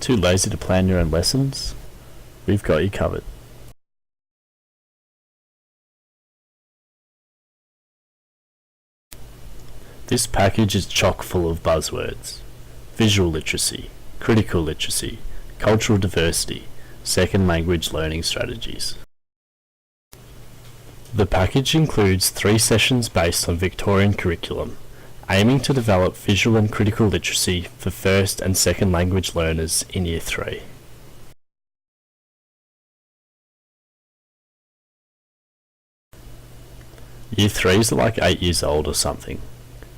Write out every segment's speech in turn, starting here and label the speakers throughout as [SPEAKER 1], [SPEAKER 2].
[SPEAKER 1] Too lazy to plan your own lessons? We've got you covered. This package is chock full of buzzwords: visual literacy, critical literacy, cultural diversity, second language learning strategies. The package includes 3 sessions based on Victorian curriculum, aiming to develop visual and critical literacy for first and second language learners in Year 3. Year 3s are like 8 years old or something.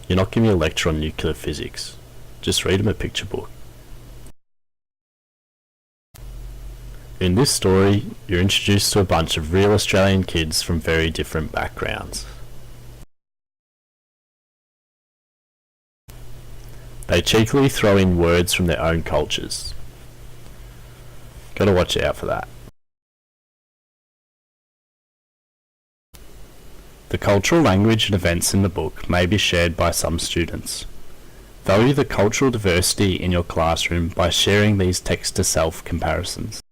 [SPEAKER 1] You're not giving a lecture on nuclear physics. Just read them a picture book. In this story, you're introduced to a bunch of real Australian kids from very different backgrounds. They cheekily throw in words from their own cultures. Gotta watch out for that. The cultural language and events in the book may be shared by some students. Value the cultural diversity in your classroom by sharing these text-to-self comparisons.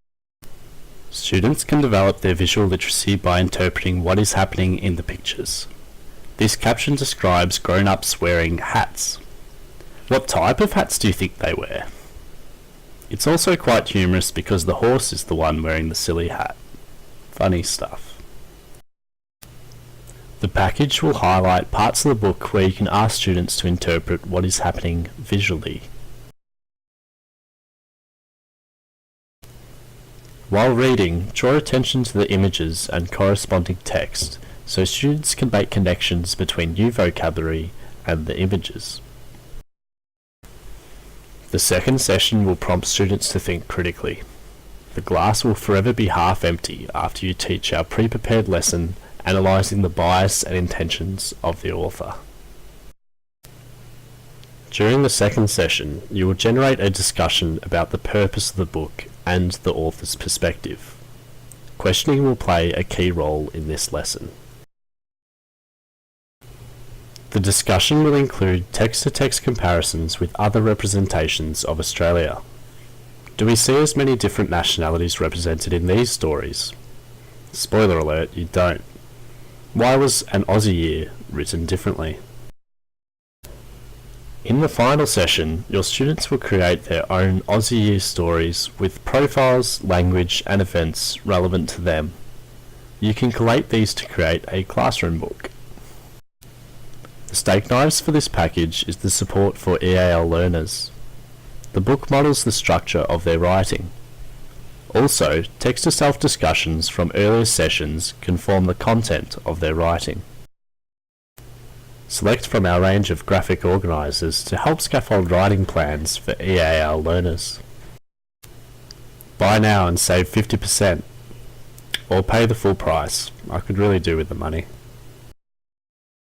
[SPEAKER 1] Students can develop their visual literacy by interpreting what is happening in the pictures. This caption describes grown-ups wearing hats. What type of hats do you think they wear? It's also quite humorous because the horse is the one wearing the silly hat. Funny stuff. The package will highlight parts of the book where you can ask students to interpret what is happening visually. While reading, draw attention to the images and corresponding text so students can make connections between new vocabulary and the images. The second session will prompt students to think critically. The glass will forever be half empty after you teach our pre-prepared lesson analysing the bias and intentions of the author. During the second session, you will generate a discussion about the purpose of the book and the author's perspective. Questioning will play a key role in this lesson. The discussion will include text-to-text comparisons with other representations of Australia. Do we see as many different nationalities represented in these stories? Spoiler alert, you don't. Why was an Aussie year written differently? In the final session, your students will create their own Aussie year stories with profiles, language and events relevant to them. You can collate these to create a classroom book. The stake knives for this package is the support for EAL learners. The book models the structure of their writing. Also, text-to-self discussions from earlier sessions can form the content of their writing. Select from our range of graphic organisers to help scaffold writing plans for EAL learners. Buy now and save 50%, or pay the full price. I could really do with the money.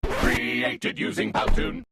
[SPEAKER 2] Created using Powtoon.